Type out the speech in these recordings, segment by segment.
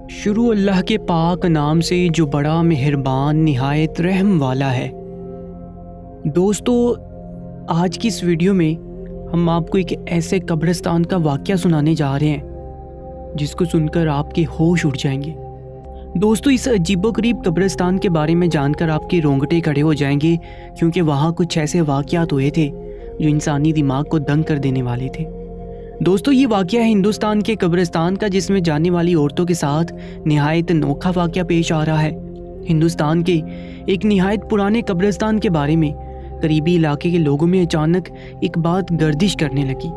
شروع اللہ کے پاک نام سے جو بڑا مہربان نہایت رحم والا ہے۔ دوستو، آج کی اس ویڈیو میں ہم آپ کو ایک ایسے قبرستان کا واقعہ سنانے جا رہے ہیں جس کو سن کر آپ کے ہوش اڑ جائیں گے۔ دوستو، اس عجیب و غریب قبرستان کے بارے میں جان کر آپ کے رونگٹے کھڑے ہو جائیں گے، کیونکہ وہاں کچھ ایسے واقعات ہوئے تھے جو انسانی دماغ کو دنگ کر دینے والے تھے۔ دوستو، یہ واقعہ ہے ہندوستان کے قبرستان کا، جس میں جانے والی عورتوں کے ساتھ نہایت انوکھا واقعہ پیش آ رہا ہے۔ ہندوستان کے ایک نہایت پرانے قبرستان کے بارے میں قریبی علاقے کے لوگوں میں اچانک ایک بات گردش کرنے لگی،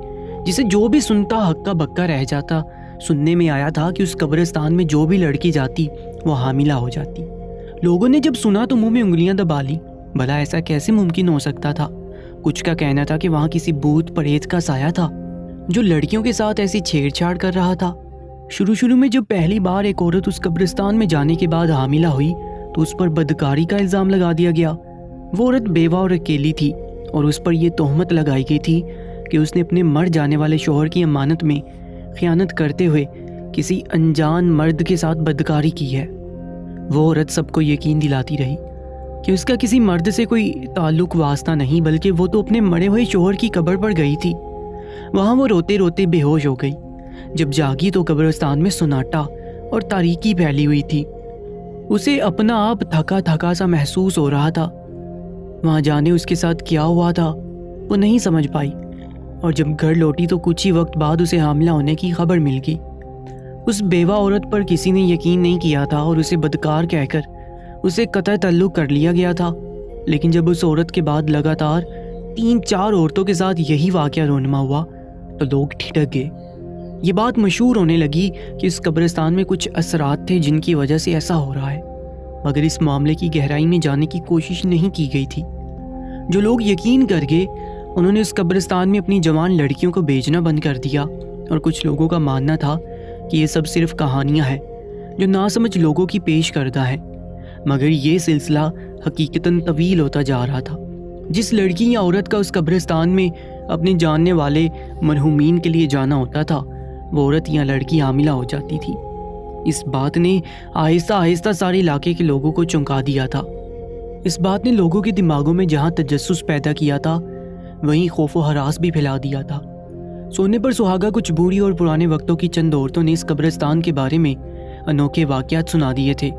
جسے جو بھی سنتا ہکا بکا رہ جاتا۔ سننے میں آیا تھا کہ اس قبرستان میں جو بھی لڑکی جاتی وہ حاملہ ہو جاتی۔ لوگوں نے جب سنا تو منہ میں انگلیاں دبا لی، بھلا ایسا کیسے ممکن ہو سکتا تھا؟ کچھ کا کہنا تھا کہ وہاں کسی بھوت پریت کا سایہ تھا جو لڑکیوں کے ساتھ ایسی چھیڑ چھاڑ کر رہا تھا۔ شروع میں جب پہلی بار ایک عورت اس قبرستان میں جانے کے بعد حاملہ ہوئی تو اس پر بدکاری کا الزام لگا دیا گیا۔ وہ عورت بیوہ اور اکیلی تھی اور اس پر یہ تہمت لگائی گئی تھی کہ اس نے اپنے مر جانے والے شوہر کی امانت میں خیانت کرتے ہوئے کسی انجان مرد کے ساتھ بدکاری کی ہے۔ وہ عورت سب کو یقین دلاتی رہی کہ اس کا کسی مرد سے کوئی تعلق واسطہ نہیں، بلکہ وہ تو اپنے مرے ہوئے شوہر کی قبر پر گئی تھی۔ وہاں وہ روتے روتے بے ہوش ہو گئی۔ جب جاگی تو قبرستان میں سناٹا اور تاریکی پھیلی ہوئی تھی۔ اسے اپنا آپ تھکا تھکا سا محسوس ہو رہا تھا۔ وہاں جانے اس کے ساتھ کیا ہوا تھا وہ نہیں سمجھ پائی، اور جب گھر لوٹی تو کچھ ہی وقت بعد اسے حاملہ ہونے کی خبر مل گئی۔ اس بیوہ عورت پر کسی نے یقین نہیں کیا تھا اور اسے بدکار کہہ کر اسے قطع تعلق کر لیا گیا تھا۔ لیکن جب اس عورت کے بعد لگاتار 3-4 عورتوں کے ساتھ یہی واقعہ رونما ہوا تو لوگ ٹھٹک گئے۔ یہ بات مشہور ہونے لگی کہ اس قبرستان میں کچھ اثرات تھے جن کی وجہ سے ایسا ہو رہا ہے، مگر اس معاملے کی گہرائی میں جانے کی کوشش نہیں کی گئی تھی۔ جو لوگ یقین کر گئے انہوں نے اس قبرستان میں اپنی جوان لڑکیوں کو بھیجنا بند کر دیا، اور کچھ لوگوں کا ماننا تھا کہ یہ سب صرف کہانیاں ہیں جو ناسمجھ لوگوں کی پیش کردہ ہیں۔ مگر یہ سلسلہ حقیقتاً طویل ہوتا جا رہا تھا۔ جس لڑکی یا عورت کا اس قبرستان میں اپنے جاننے والے مرحومین کے لیے جانا ہوتا تھا، وہ عورت یا لڑکی حاملہ ہو جاتی تھی۔ اس بات نے آہستہ آہستہ سارے علاقے کے لوگوں کو چونکا دیا تھا۔ اس بات نے لوگوں کے دماغوں میں جہاں تجسس پیدا کیا تھا وہیں خوف و ہراس بھی پھیلا دیا تھا۔ سونے پر سہاگا کچھ بوڑھی اور پرانے وقتوں کی چند عورتوں نے اس قبرستان کے بارے میں انوکھے واقعات سنا دیے تھے۔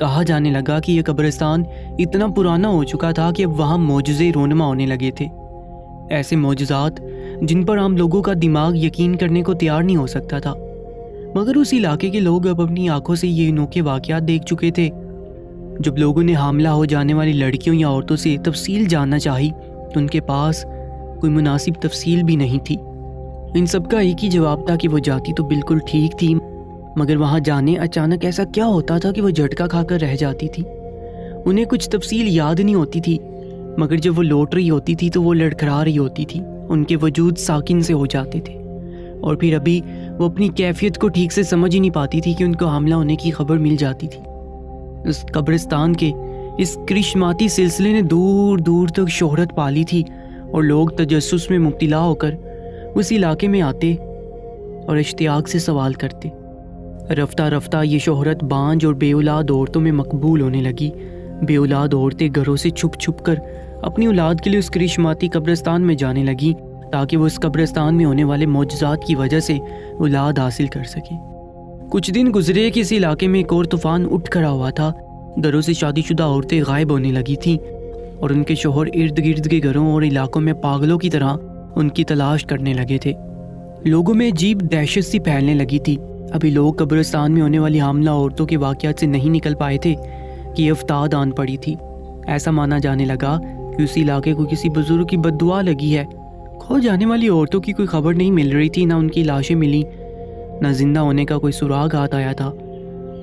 کہا جانے لگا کہ یہ قبرستان اتنا پرانا ہو چکا تھا کہ اب وہاں معجزے رونما ہونے لگے تھے، ایسے معجزات جن پر عام لوگوں کا دماغ یقین کرنے کو تیار نہیں ہو سکتا تھا۔ مگر اس علاقے کے لوگ اب اپنی آنکھوں سے یہ انوکھے واقعات دیکھ چکے تھے۔ جب لوگوں نے حاملہ ہو جانے والی لڑکیوں یا عورتوں سے تفصیل جاننا چاہی تو ان کے پاس کوئی مناسب تفصیل بھی نہیں تھی۔ ان سب کا ایک ہی جواب تھا کہ وہ جاتی تو بالکل ٹھیک تھی، مگر وہاں جانے اچانک ایسا کیا ہوتا تھا کہ وہ جھٹکا کھا کر رہ جاتی تھی۔ انہیں کچھ تفصیل یاد نہیں ہوتی تھی، مگر جب وہ لوٹ رہی ہوتی تھی تو وہ لڑکھڑا رہی ہوتی تھی، ان کے وجود ساکن سے ہو جاتے تھے، اور پھر ابھی وہ اپنی کیفیت کو ٹھیک سے سمجھ ہی نہیں پاتی تھی کہ ان کو حاملہ ہونے کی خبر مل جاتی تھی۔ اس قبرستان کے اس کرشماتی سلسلے نے دور دور تک شہرت پالی تھی، اور لوگ تجسس میں مبتلا ہو کر اس علاقے میں آتے اور اشتیاق سے سوال کرتے۔ رفتہ رفتہ یہ شہرت بانجھ اور بے اولاد عورتوں میں مقبول ہونے لگی۔ بے اولاد عورتیں گھروں سے چھپ چھپ کر اپنی اولاد کے لیے اس کرشماتی قبرستان میں جانے لگیں تاکہ وہ اس قبرستان میں ہونے والے معجزات کی وجہ سے اولاد حاصل کر سکیں۔ کچھ دن گزرے کہ اس علاقے میں ایک اور طوفان اٹھ کھڑا ہوا تھا۔ گھروں سے شادی شدہ عورتیں غائب ہونے لگی تھیں، اور ان کے شوہر ارد گرد کے گھروں اور علاقوں میں پاگلوں کی طرح ان کی تلاش کرنے لگے تھے۔ لوگوں میں عجیب دہشت سی پھیلنے لگی تھی۔ ابھی لوگ قبرستان میں ہونے والی حاملہ عورتوں کے واقعات سے نہیں نکل پائے تھے کہ یہ افتاد آن پڑی تھی۔ ایسا مانا جانے لگا کہ اس علاقے کو کسی بزرگ کی بد دعا لگی ہے۔ کھو جانے والی عورتوں کی کوئی خبر نہیں مل رہی تھی، نہ ان کی لاشیں ملی، نہ زندہ ہونے کا کوئی سراغ ہاتھ آیا تھا۔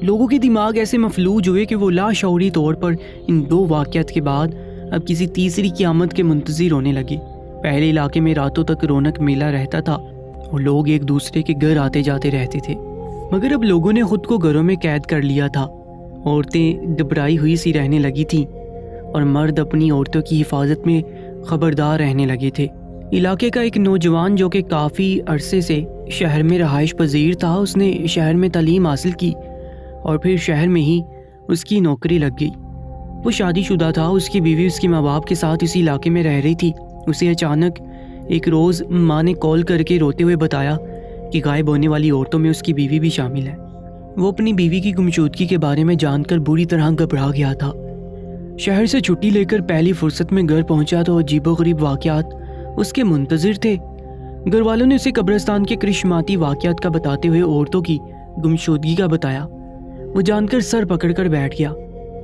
لوگوں کے دماغ ایسے مفلوج ہوئے کہ وہ لاشعوری طور پر ان 2 واقعات کے بعد اب کسی تیسری قیامت کے منتظر ہونے لگے۔ پہلے علاقے میں راتوں تک رونق میلہ رہتا تھا اور لوگ ایک دوسرے کے گھر آتے جاتے رہتے تھے، مگر اب لوگوں نے خود کو گھروں میں قید کر لیا تھا۔ عورتیں گھبرائی ہوئی سی رہنے لگی تھیں، اور مرد اپنی عورتوں کی حفاظت میں خبردار رہنے لگے تھے۔ علاقے کا ایک نوجوان جو کہ کافی عرصے سے شہر میں رہائش پذیر تھا، اس نے شہر میں تعلیم حاصل کی اور پھر شہر میں ہی اس کی نوکری لگ گئی۔ وہ شادی شدہ تھا، اس کی بیوی اس کے ماں باپ کے ساتھ اسی علاقے میں رہ رہی تھی۔ اسے اچانک ایک روز ماں نے کال کر کے روتے ہوئے بتایا کہ غائب ہونے والی عورتوں میں اس کی بیوی بھی شامل ہے۔ وہ اپنی بیوی کی گمشدگی کے بارے میں جان کر بری طرح گھبرا گیا تھا۔ شہر سے چھٹی لے کر پہلی فرصت میں گھر پہنچا تو عجیب و غریب واقعات اس کے منتظر تھے۔ گھر والوں نے اسے قبرستان کے کرشماتی واقعات کا بتاتے ہوئے عورتوں کی گمشدگی کا بتایا۔ وہ جان کر سر پکڑ کر بیٹھ گیا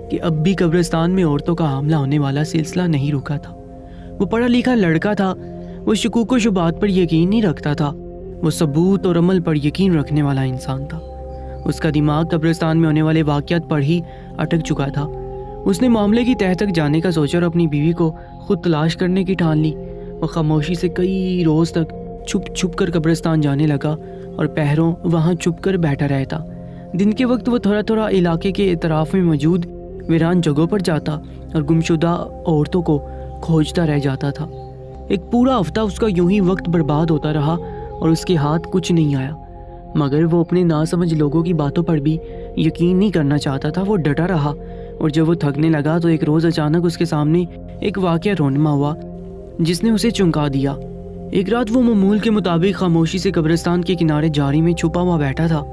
کہ اب بھی قبرستان میں عورتوں کا حاملہ ہونے والا سلسلہ نہیں رکا تھا۔ وہ پڑھا لکھا لڑکا تھا، وہ شکوک و شبہات پر یقین نہیں رکھتا تھا، وہ ثبوت اور عمل پر یقین رکھنے والا انسان تھا۔ اس کا دماغ قبرستان میں ہونے والے واقعات پر ہی اٹک چکا تھا۔ اس نے معاملے کی تہہ تک جانے کا سوچا اور اپنی بیوی کو خود تلاش کرنے کی ٹھان لی۔ وہ خاموشی سے کئی روز تک چھپ چھپ کر قبرستان جانے لگا اور پہروں وہاں چھپ کر بیٹھا رہتا۔ دن کے وقت وہ تھوڑا تھوڑا علاقے کے اطراف میں موجود ویران جگہوں پر جاتا اور گمشدہ عورتوں کو کھوجتا رہ جاتا تھا۔ ایک پورا ہفتہ اس کا یوں ہی وقت برباد ہوتا رہا اور اس کے ہاتھ کچھ نہیں آیا، مگر وہ اپنے ناسمجھ لوگوں کی باتوں پر بھی یقین نہیں کرنا چاہتا تھا۔ وہ ڈٹا رہا اور جب وہ تھکنے لگا تو ایک روز اچانک اس کے سامنے ایک واقعہ رونما ہوا جس نے اسے چونکا دیا۔ ایک رات وہ معمول کے مطابق خاموشی سے قبرستان کے کنارے جھاڑی میں چھپا ہوا بیٹھا تھا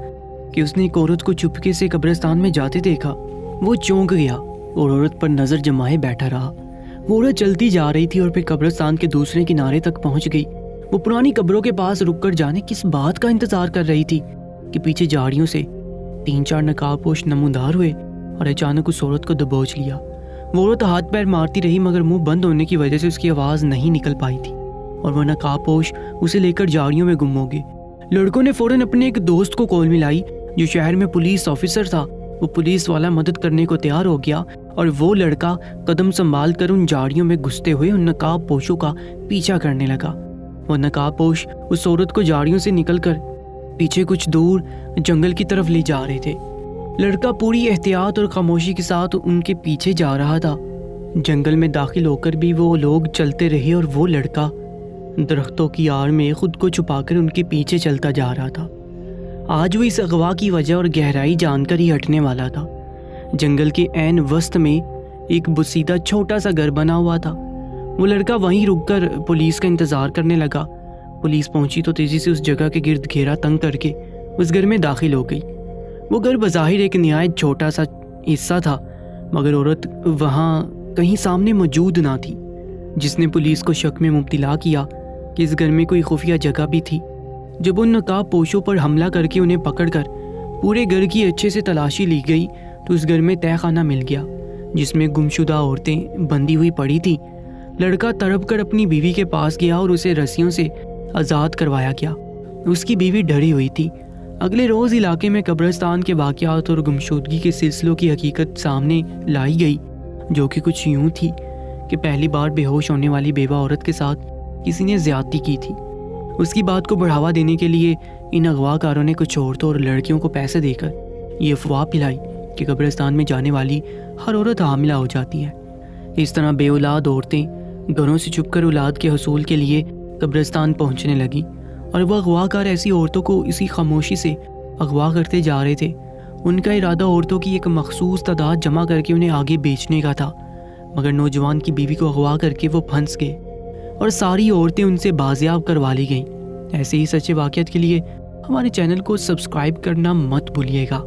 کہ اس نے ایک عورت کو چپکے سے قبرستان میں جاتے دیکھا۔ وہ چونک گیا اور عورت پر نظر جمائے بیٹھا رہا۔ وہ عورت چلتی جا رہی تھی اور پھر قبرستان کے دوسرے کنارے تک پہنچ گئی۔ وہ پرانی قبروں کے پاس رک کر جانے کس بات کا انتظار کر رہی تھی کہ پیچھے جھاڑیوں سے 3-4 نقاب پوش نمودار ہوئے اور اچانک اس عورت کو دبوچ لیا۔ وہ عورت ہاتھ پیر مارتی رہی مگر منہ بند ہونے کی وجہ سے اس کی آواز نہیں نکل پائی تھی اور وہ نقاب پوش اسے لے کر جھاڑیوں میں گم ہو گئے۔ لڑکوں نے فوراً اپنے ایک دوست کو کال ملائی جو شہر میں پولیس آفیسر تھا۔ وہ پولیس والا مدد کرنے کو تیار ہو گیا اور وہ لڑکا قدم سنبھال کر ان جھاڑیوں میں گھستے ہوئے ان نقاب پوشوں کا پیچھا کرنے لگا۔ وہ نقاب پوش اس عورت کو جھاڑیوں سے نکل کر پیچھے کچھ دور جنگل کی طرف لے جا رہے تھے۔ لڑکا پوری احتیاط اور خاموشی کے ساتھ ان کے پیچھے جا رہا تھا۔ جنگل میں داخل ہو کر بھی وہ لوگ چلتے رہے اور وہ لڑکا درختوں کی آڑ میں خود کو چھپا کر ان کے پیچھے چلتا جا رہا تھا۔ آج وہ اس اغوا کی وجہ اور گہرائی جان کر ہی ہٹنے والا تھا۔ جنگل کے عین وسط میں ایک بسیدہ چھوٹا سا گھر بنا ہوا تھا۔ وہ لڑکا وہیں رک کر پولیس کا انتظار کرنے لگا۔ پولیس پہنچی تو تیزی سے اس جگہ کے گرد گھیرا تنگ کر کے اس گھر میں داخل ہو گئی۔ وہ گھر بظاہر ایک نہایت چھوٹا سا حصہ تھا مگر عورت وہاں کہیں سامنے موجود نہ تھی، جس نے پولیس کو شک میں مبتلا کیا کہ اس گھر میں کوئی خفیہ جگہ بھی تھی۔ جب ان نقاب پوشوں پر حملہ کر کے انہیں پکڑ کر پورے گھر کی اچھے سے تلاشی لی گئی تو اس گھر میں تہہ خانہ مل گیا جس میں گمشدہ عورتیں بندی ہوئی پڑی تھیں۔ لڑکا تڑپ کر اپنی بیوی کے پاس گیا اور اسے رسیوں سے آزاد کروایا گیا۔ اس کی بیوی ڈری ہوئی تھی۔ اگلے روز علاقے میں قبرستان کے واقعات اور گمشدگی کے سلسلوں کی حقیقت سامنے لائی گئی، جو کہ کچھ یوں تھی کہ پہلی بار بے ہوش ہونے والی بیوہ عورت کے ساتھ کسی نے زیادتی کی تھی۔ اس کی بات کو بڑھاوا دینے کے لیے ان اغوا کاروں نے کچھ عورتوں اور لڑکیوں کو پیسے دے کر یہ افواہ پھیلائی کہ قبرستان میں جانے والی ہر عورت حاملہ ہو جاتی ہے۔ اس طرح بے اولاد عورتیں گھروں سے چھپ کر اولاد کے حصول کے لیے قبرستان پہنچنے لگیں اور وہ اغوا کار ایسی عورتوں کو اسی خاموشی سے اغوا کرتے جا رہے تھے۔ ان کا ارادہ عورتوں کی ایک مخصوص تعداد جمع کر کے انہیں آگے بیچنے کا تھا، مگر نوجوان کی بیوی کو اغوا کر کے وہ پھنس گئے اور ساری عورتیں ان سے بازیاب کروا لی گئیں۔ ایسے ہی سچے واقعات کے لیے ہمارے چینل کو سبسکرائب کرنا مت بھولیے گا۔